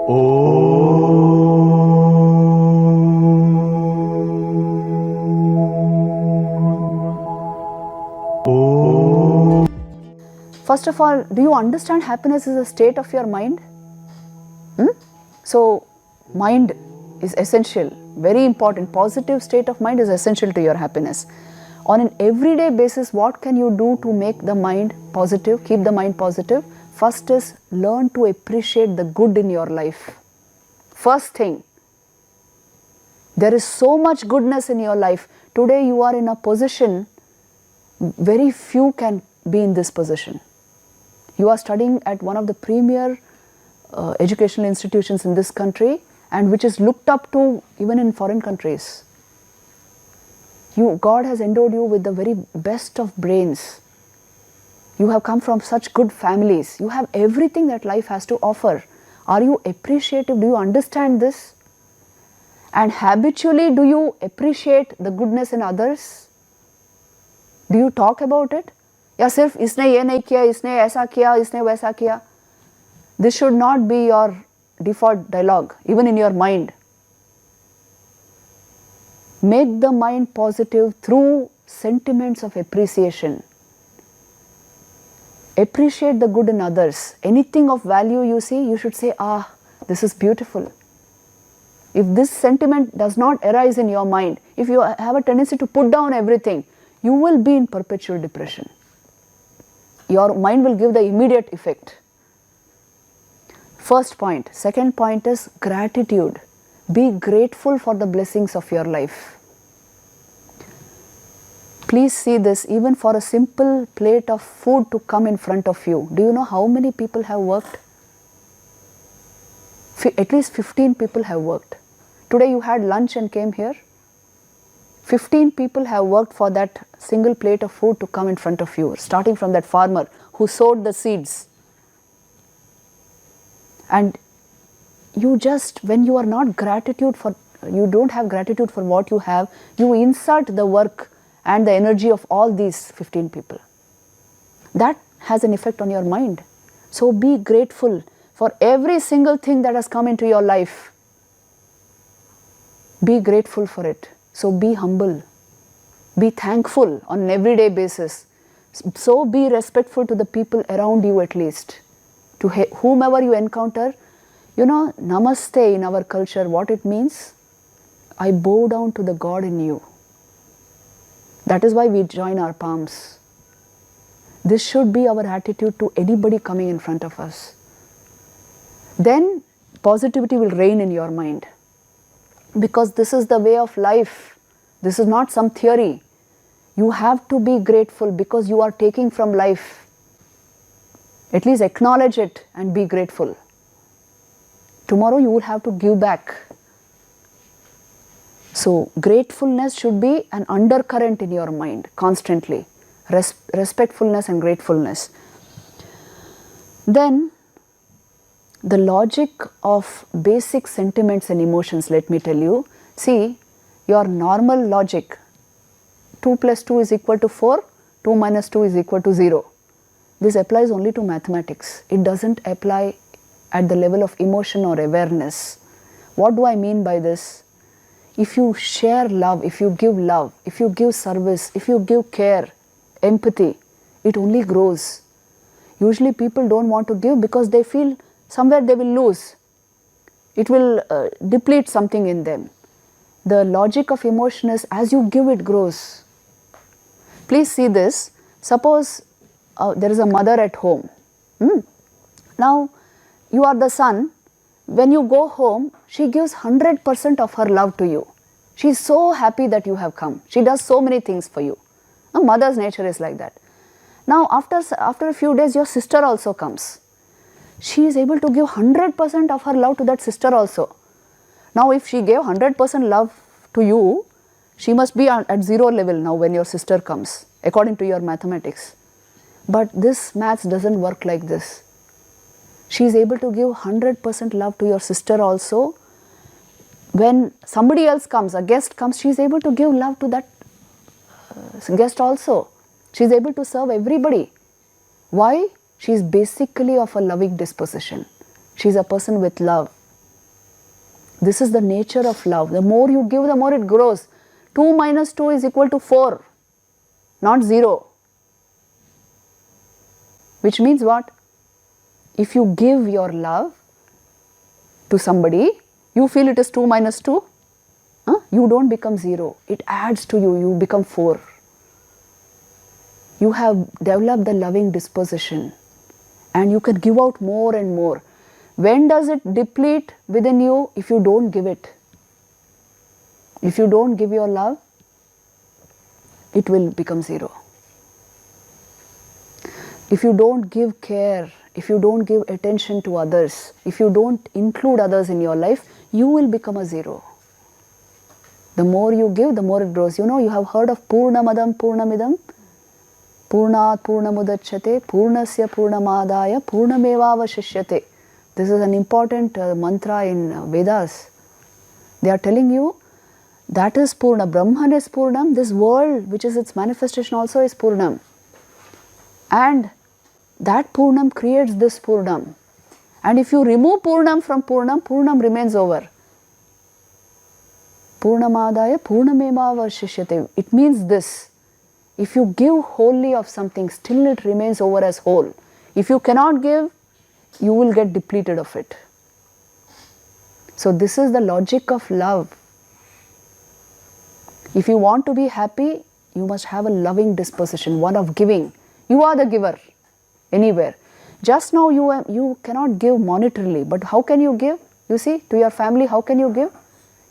First of all, do you understand happiness is a state of your mind? So, mind is essential, very important. Positive state of mind is essential to your happiness. On an everyday basis, what can you do to make the mind positive, keep the mind positive? First is learn to appreciate the good in your life. First thing, there is so much goodness in your life. Today you are in a position, very few can be in this position. You are studying at one of the premier educational institutions in this country, and which is looked up to even in foreign countries. God has endowed you with the very best of brains. You have come from such good families. You have everything that life has to offer. Are you appreciative? Do you understand this? And habitually, do you appreciate the goodness in others? Do you talk about it? या सिर्फ इसने ये नहीं किया, इसने ऐसा किया, इसने वैसा किया. This should not be your default dialogue, even in your mind. Make the mind positive through sentiments of appreciation. Appreciate the good in others. Anything of value you see, you should say, this is beautiful. If this sentiment does not arise in your mind, if you have a tendency to put down everything, you will be in perpetual depression. Your mind will give the immediate effect. First point. Second point is gratitude. Be grateful for the blessings of your life. Please see this, even for a simple plate of food to come in front of you. Do you know how many people have worked? At least 15 people have worked. Today you had lunch and came here. 15 people have worked for that single plate of food to come in front of you, starting from that farmer who sowed the seeds. And you just, when you are not gratitude for, you don't have gratitude for what you have, you insult the work and the energy of all these 15 people. That has an effect on your mind. So be grateful for every single thing that has come into your life. Be grateful for it. So be humble. Be thankful on an everyday basis. So be respectful to the people around you at least. To whomever you encounter. You know, namaste in our culture, what it means? I bow down to the God in you. That is why we join our palms. This should be our attitude to anybody coming in front of us. Then positivity will reign in your mind. Because this is the way of life. This is not some theory. You have to be grateful because you are taking from life. At least acknowledge it and be grateful. Tomorrow you will have to give back. So gratefulness should be an undercurrent in your mind constantly. Respectfulness and gratefulness. Then the logic of basic sentiments and emotions, let me tell you. See, your normal logic, 2 plus 2 is equal to 4, 2 minus 2 is equal to 0. This applies only to mathematics. It doesn't apply at the level of emotion or awareness. What do I mean by this? If you share love, if you give service, if you give care, empathy, it only grows. Usually people don't want to give because they feel somewhere they will lose. It will deplete something in them. The logic of emotion is as you give, it grows. Please see this. Suppose there is a mother at home. Now, you are the son. When you go home, she gives 100% of her love to you. She is so happy that you have come. She does so many things for you. A mother's nature is like that. Now, after a few days, your sister also comes. She is able to give 100% of her love to that sister also. Now, if she gave 100% love to you, she must be at 0 level now when your sister comes, according to your mathematics. But this maths doesn't work like this. She is able to give 100% love to your sister also. When somebody else comes, a guest comes, she is able to give love to that guest also. She is able to serve everybody. Why? She is basically of a loving disposition. She is a person with love. This is the nature of love. The more you give, the more it grows. 2 minus 2 is equal to 4, not 0. Which means what? If you give your love to somebody, you feel it is 2 minus 2, you don't become 0. It adds to you, you become 4. You have developed the loving disposition and you can give out more and more. When does it deplete within you? If you don't give it. If you don't give your love, it will become 0. If you don't give care, if you don't give attention to others, if you don't include others in your life, you will become a 0. The more you give, the more it grows. You know, you have heard of Purnamadam Purnamidam, Purnat Purnamudachyate, Purnasya Purnamadaya, Purnamevavashishyate. This is an important mantra in Vedas. They are telling you that is Purna. Brahman is Purnam. This world, which is its manifestation, also is Purnam. And that Purnam creates this Purnam. And if you remove Purnam from Purnam, Purnam remains over. Purnamadaya Purnamevavashishyate. It means this. If you give wholly of something, still it remains over as whole. If you cannot give, you will get depleted of it. So this is the logic of love. If you want to be happy, you must have a loving disposition, one of giving. You are the giver anywhere. Just now you cannot give monetarily, but how can you give? You see, to your family, how can you give?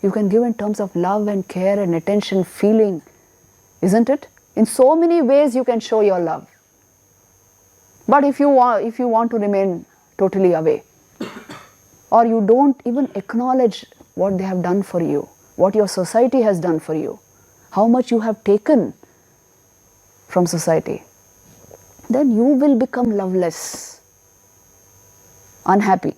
You can give in terms of love and care and attention, feeling, isn't it? In so many ways you can show your love. But if you want to remain totally away, or you don't even acknowledge what they have done for you, what your society has done for you, how much you have taken from society, then you will become loveless, unhappy.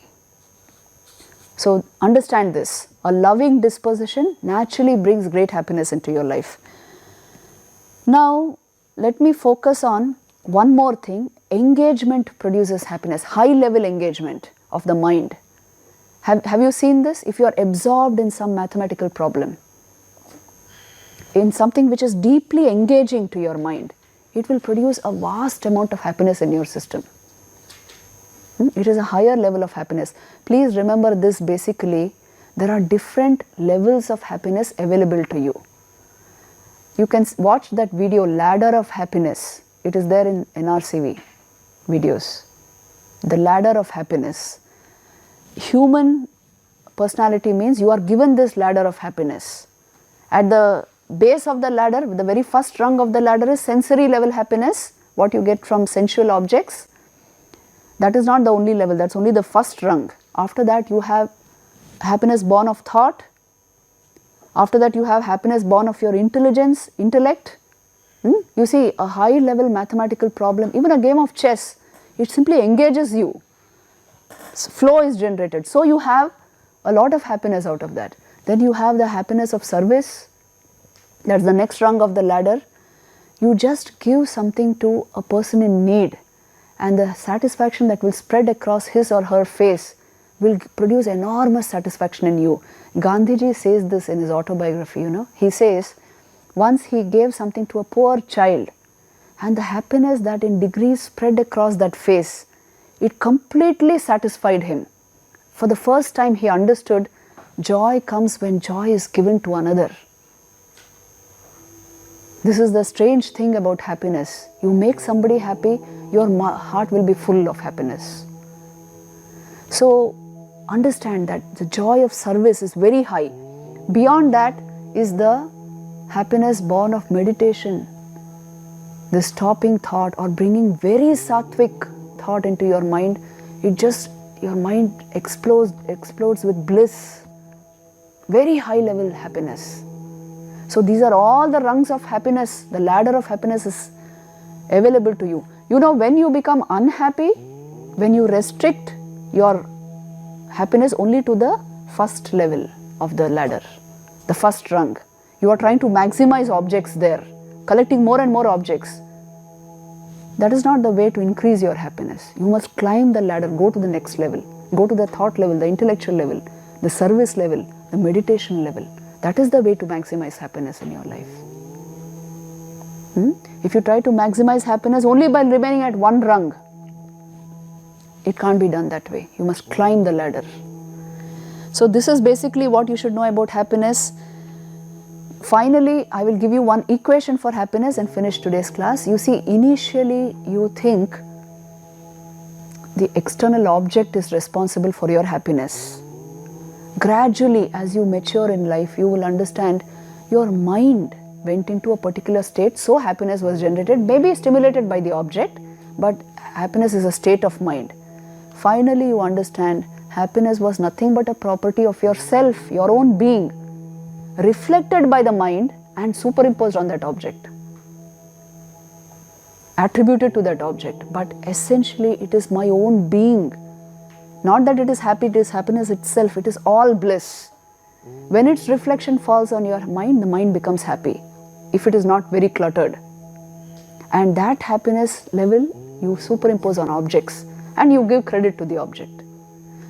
So understand this. A loving disposition naturally brings great happiness into your life. Now, let me focus on one more thing. Engagement produces happiness, high level engagement of the mind. Have you seen this? If you are absorbed in some mathematical problem, in something which is deeply engaging to your mind, it will produce a vast amount of happiness in your system. It is a higher level of happiness. Please remember this basically, there are different levels of happiness available to you. You can watch that video, Ladder of Happiness. It is there in NRCV videos. The ladder of happiness. Human personality means you are given this ladder of happiness. At the base of the ladder, the very first rung of the ladder is sensory level happiness, what you get from sensual objects. That is not the only level, that's only the first rung. After that you have happiness born of thought. After that you have happiness born of your intelligence, intellect. You see, a high level mathematical problem, even a game of chess, it simply engages you. Flow is generated. So you have a lot of happiness out of that. Then you have the happiness of service. That's the next rung of the ladder. You just give something to a person in need, and the satisfaction that will spread across his or her face will produce enormous satisfaction in you. Gandhiji says this in his autobiography, you know. He says, once he gave something to a poor child, and the happiness that in degrees spread across that face, it completely satisfied him. For the first time he understood joy comes when joy is given to another. This is the strange thing about happiness. You make somebody happy, your heart will be full of happiness. So understand that the joy of service is very high. Beyond that is the happiness born of meditation, the stopping thought or bringing very sattvic thought into your mind. Your mind explodes with bliss, very high level happiness. So these are all the rungs of happiness. The ladder of happiness is available to you. You know, when you become unhappy, when you restrict your happiness only to the first level of the ladder, the first rung, you are trying to maximize objects there, collecting more and more objects. That is not the way to increase your happiness. You must climb the ladder, go to the next level, go to the thought level, the intellectual level, the service level, the meditation level. That is the way to maximize happiness in your life. If you try to maximize happiness only by remaining at one rung, it can't be done that way. You must climb the ladder. So this is basically what you should know about happiness. Finally, I will give you one equation for happiness and finish today's class. You see, initially you think the external object is responsible for your happiness. Gradually, as you mature in life, you will understand your mind went into a particular state, so happiness was generated, maybe stimulated by the object, but happiness is a state of mind. Finally, you understand happiness was nothing but a property of yourself, your own being, reflected by the mind and superimposed on that object, attributed to that object. But essentially, it is my own being. Not that it is happy, it is happiness itself, it is all bliss. When its reflection falls on your mind, the mind becomes happy, if it is not very cluttered. And that happiness level you superimpose on objects and you give credit to the object.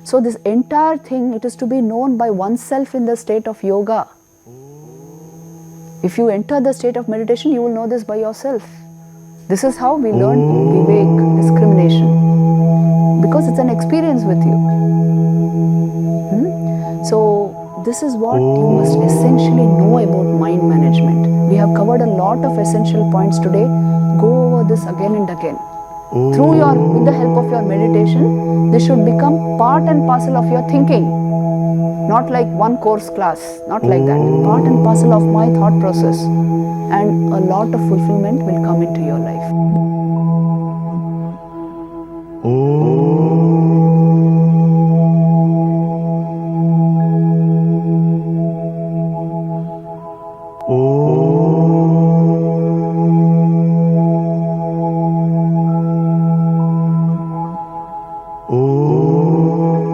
So this entire thing, it is to be known by oneself in the state of yoga. If you enter the state of meditation, you will know this by yourself. This is how we learn vivek, discrimination, because it's an experience with you. So this is what you must essentially know about mind management. We have covered a lot of essential points today. Go over this again and again. With the help of your meditation, this should become part and parcel of your thinking. Not like one course class, not like that. Part and parcel of my thought process. And a lot of fulfillment will come into your life. Oh.